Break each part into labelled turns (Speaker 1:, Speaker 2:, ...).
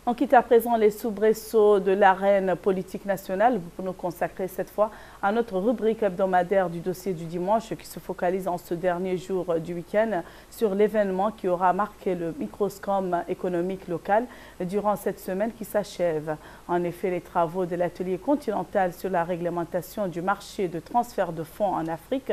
Speaker 1: On quitte à présent les soubresauts de l'arène politique nationale pour nous consacrer cette fois à notre rubrique hebdomadaire du dossier du dimanche qui se focalise en ce dernier jour du week-end sur l'événement qui aura marqué le microcosme économique local durant cette semaine qui s'achève. En effet, les travaux de l'atelier continental sur la réglementation du marché de transfert de fonds en Afrique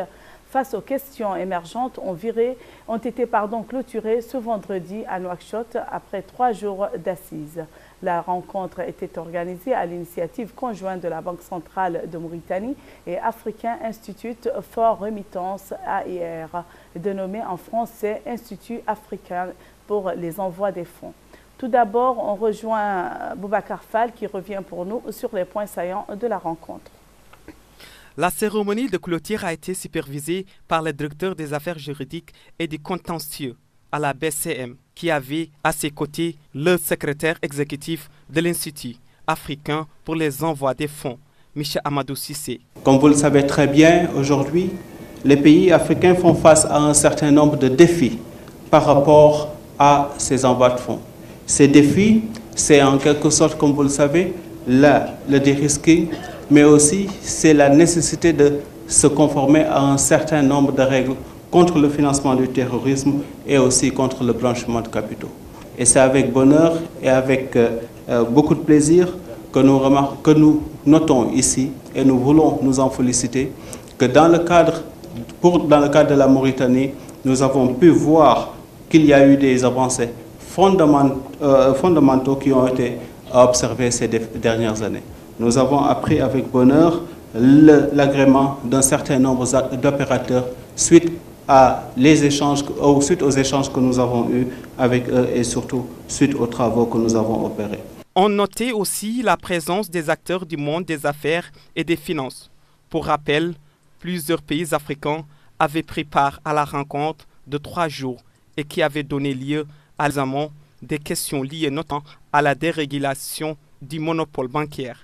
Speaker 1: face aux questions émergentes ont été clôturés ce vendredi à Nouakchott après 3 jours d'assises. La rencontre était organisée à l'initiative conjointe de la Banque centrale de Mauritanie et African Institute for Remittance AIR, dénommé en français Institut africain pour les envois des fonds. Tout d'abord, on rejoint Boubacar Fall qui revient pour nous sur les points saillants de la rencontre.
Speaker 2: La cérémonie de clôture a été supervisée par le directeur des affaires juridiques et du contentieux à la BCM, qui avait à ses côtés le secrétaire exécutif de l'Institut africain pour les envois des fonds, Michel Amadou Cissé.
Speaker 3: Comme vous le savez très bien, aujourd'hui, les pays africains font face à un certain nombre de défis par rapport à ces envois de fonds. Ces défis, c'est en quelque sorte, comme vous le savez, le dérisqué, mais aussi c'est la nécessité de se conformer à un certain nombre de règles contre le financement du terrorisme et aussi contre le blanchiment de capitaux. Et c'est avec bonheur et avec beaucoup de plaisir que nous notons ici, et nous voulons nous en féliciter, que dans le cadre de la Mauritanie, nous avons pu voir qu'il y a eu des avancées fondamentaux qui ont été observés ces dernières années. Nous avons appris avec bonheur l'agrément d'un certain nombre d'opérateurs suite aux échanges que nous avons eus avec eux et surtout suite aux travaux que nous avons opérés.
Speaker 2: On notait aussi la présence des acteurs du monde des affaires et des finances. Pour rappel, plusieurs pays africains avaient pris part à la rencontre de 3 jours et qui avait donné lieu à l'examen des questions liées notamment à la dérégulation du monopole bancaire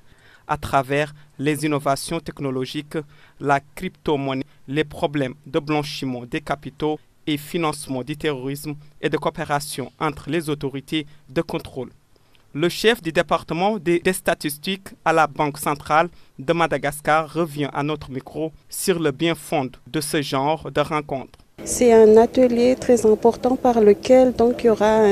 Speaker 2: à travers les innovations technologiques, la crypto-monnaie, les problèmes de blanchiment des capitaux et financement du terrorisme et de coopération entre les autorités de contrôle. Le chef du département des statistiques à la Banque centrale de Madagascar revient à notre micro sur le bien-fondé de ce genre de rencontre.
Speaker 4: C'est un atelier très important par lequel il y aura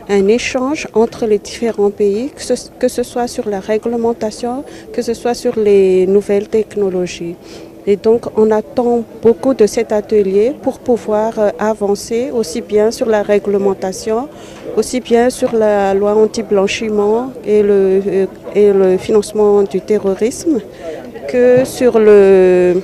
Speaker 4: un échange entre les différents pays, que ce soit sur la réglementation, que ce soit sur les nouvelles technologies. Et donc on attend beaucoup de cet atelier pour pouvoir avancer aussi bien sur la réglementation, aussi bien sur la loi anti-blanchiment et le financement du terrorisme que sur les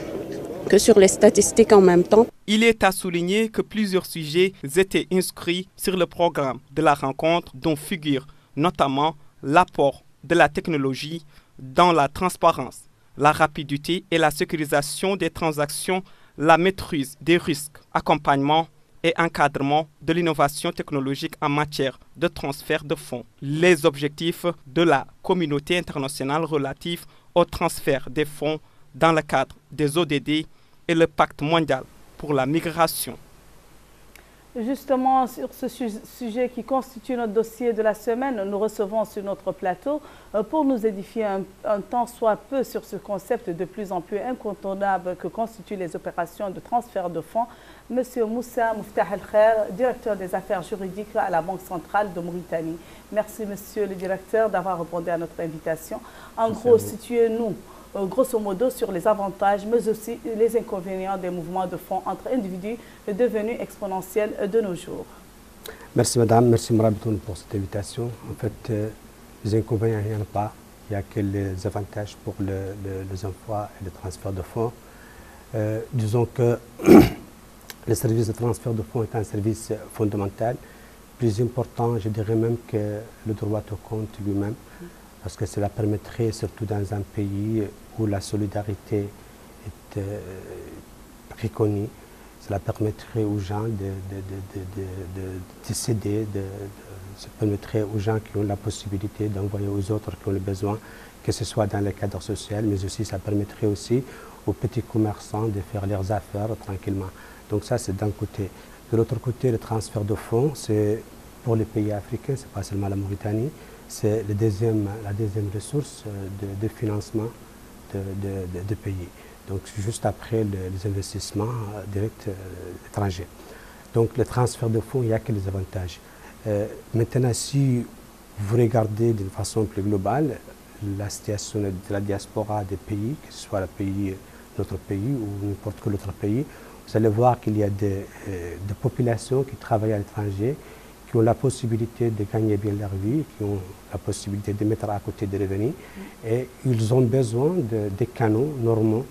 Speaker 4: statistiques en même temps.
Speaker 2: Il est à souligner que plusieurs sujets étaient inscrits sur le programme de la rencontre dont figure notamment l'apport de la technologie dans la transparence, la rapidité et la sécurisation des transactions, la maîtrise des risques, accompagnement et encadrement de l'innovation technologique en matière de transfert de fonds, les objectifs de la communauté internationale relatifs au transfert des fonds dans le cadre des ODD et le pacte mondial pour la migration.
Speaker 1: Justement, sur ce sujet qui constitue notre dossier de la semaine, nous recevons sur notre plateau pour nous édifier un tant soit peu sur ce concept de plus en plus incontournable que constituent les opérations de transfert de fonds, M. Moussa Mouftah El-Kher, directeur des affaires juridiques à la Banque centrale de Mauritanie. Merci, monsieur le directeur, d'avoir répondu à notre invitation. En gros, situez-nous grosso modo sur les avantages, mais aussi les inconvénients des mouvements de fonds entre individus devenus exponentiels de nos jours.
Speaker 5: Merci madame, merci Mourabitoun pour cette invitation. En fait, les inconvénients, il n'y en a pas. Il n'y a que les avantages pour les emplois et le transfert de fonds. Disons que le service de transfert de fonds est un service fondamental, plus important, je dirais même que le droit au compte lui-même. Parce que cela permettrait, surtout dans un pays où la solidarité est préconisée, cela permettrait aux gens de s'aider, ça permettrait aux gens qui ont la possibilité d'envoyer aux autres qui ont le besoin, que ce soit dans le cadre social, mais aussi ça permettrait aussi aux petits commerçants de faire leurs affaires tranquillement. Donc ça, c'est d'un côté. De l'autre côté, le transfert de fonds, c'est pour les pays africains, ce n'est pas seulement la Mauritanie, c'est la deuxième ressource de financement de pays. Donc juste après les investissements directs étrangers. Donc le transfert de fonds, il n'y a que des avantages. Maintenant, si vous regardez d'une façon plus globale la situation de la diaspora des pays, que ce soit notre pays ou n'importe quel autre pays, vous allez voir qu'il y a des populations qui travaillent à l'étranger, qui ont la possibilité de gagner bien leur vie, qui ont la possibilité de mettre à côté des revenus, et ils ont besoin des canaux normaux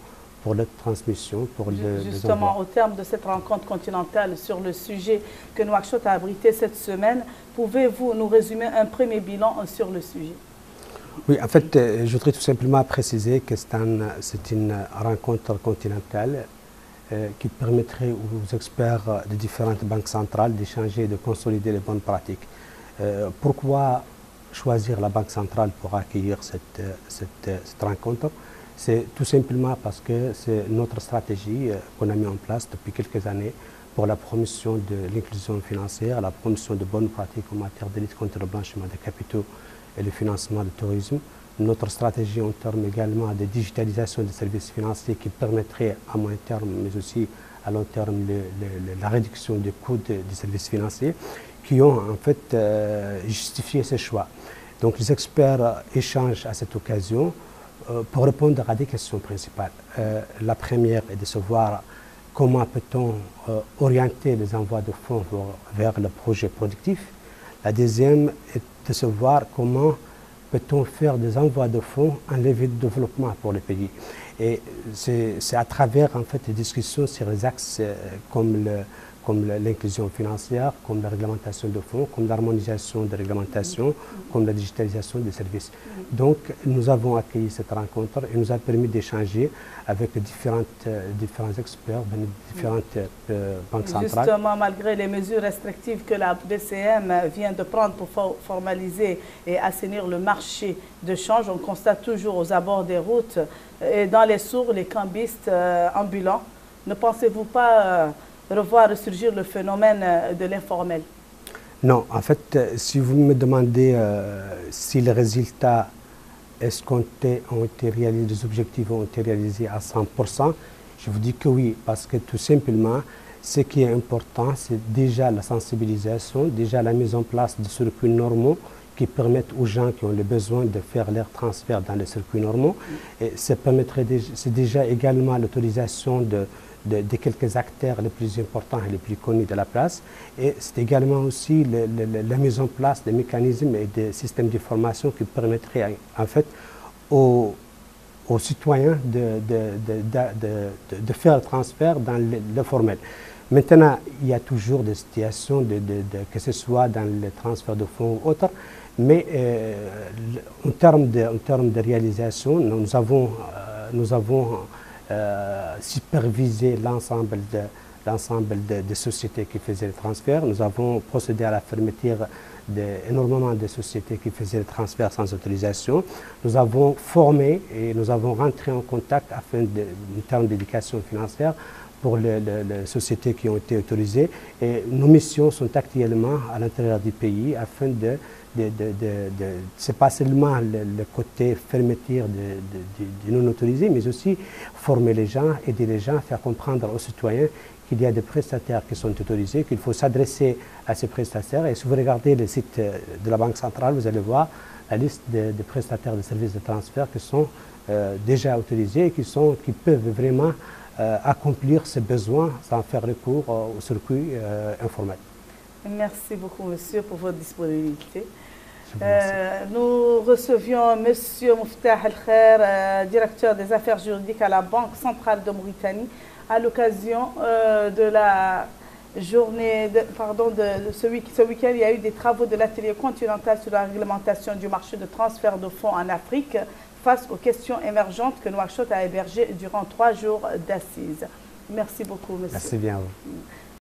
Speaker 5: pour la transmission, pour
Speaker 1: Justement, au terme de cette rencontre continentale sur le sujet que Nouakchott a abrité cette semaine, pouvez-vous nous résumer un premier bilan sur le sujet?
Speaker 5: Oui, en fait, je voudrais tout simplement préciser que c'est une rencontre continentale qui permettrait aux experts des différentes banques centrales d'échanger et de consolider les bonnes pratiques. Pourquoi choisir la Banque centrale pour accueillir cette rencontre? C'est tout simplement parce que c'est notre stratégie qu'on a mis en place depuis quelques années pour la promotion de l'inclusion financière, la promotion de bonnes pratiques en matière de lutte contre le blanchiment des capitaux et le financement du terrorisme. Notre stratégie en termes également de digitalisation des services financiers qui permettrait à moyen terme, mais aussi à long terme, la réduction des coûts des services financiers, qui ont en fait justifié ce choix. Donc les experts échangent à cette occasion pour répondre à des questions principales. La première est de savoir comment peut-on orienter les envois de fonds vers le projet productif. La deuxième est de savoir comment peut-on faire des envois de fonds en levée de développement pour les pays. Et c'est à travers en fait, des discussions sur les axes comme l'inclusion financière, comme la réglementation de fonds, comme l'harmonisation des réglementations, comme la digitalisation des services. Donc nous avons accueilli cette rencontre et nous a permis d'échanger avec les différents experts de différentes banques centrales.
Speaker 1: Justement, malgré les mesures restrictives que la BCM vient de prendre pour formaliser et assainir le marché de change, on constate toujours aux abords des routes et dans les sourds les cambistes ambulants. Ne pensez-vous pas revoir ressurgir le phénomène de l'informel?
Speaker 5: Non, en fait, si vous me demandez si les résultats escomptés ont été réalisés, les objectifs ont été réalisés à 100%, je vous dis que oui, parce que tout simplement, ce qui est important, c'est déjà la sensibilisation, déjà la mise en place de circuits normaux qui permettent aux gens qui ont le besoin de faire leur transfert dans les circuits normaux. Et c'est déjà également l'autorisation de quelques acteurs les plus importants et les plus connus de la place. Et c'est également aussi la mise en place des mécanismes et des systèmes de formation qui permettraient en fait aux citoyens de faire le transfert dans le formel. Maintenant, il y a toujours des situations, que ce soit dans le transfert de fonds ou autre, mais en termes de réalisation, nous avons superviser l'ensemble des sociétés qui faisaient le transfert. Nous avons procédé à la fermeture d'énormément de sociétés qui faisaient le transfert sans autorisation. Nous avons formé et nous avons rentré en contact en termes d'éducation financière pour les sociétés qui ont été autorisées. Et nos missions sont actuellement à l'intérieur du pays afin c'est pas seulement le côté fermeture de non autorisé, mais aussi former les gens, aider les gens, faire comprendre aux citoyens qu'il y a des prestataires qui sont autorisés, qu'il faut s'adresser à ces prestataires. Et si vous regardez le site de la Banque centrale, vous allez voir la liste des prestataires de services de transfert qui sont déjà autorisés et qui peuvent vraiment accomplir ces besoins sans faire recours au circuit informel.
Speaker 1: Merci beaucoup, monsieur, pour votre disponibilité. Nous recevions M. Mouftah El Khair, directeur des affaires juridiques à la Banque centrale de Mauritanie, à l'occasion de la journée, ce week-end, il y a eu des travaux de l'atelier continental sur la réglementation du marché de transfert de fonds en Afrique face aux questions émergentes que Nouakchott a hébergées durant 3 jours d'assises. Merci beaucoup, monsieur.
Speaker 5: Merci bien.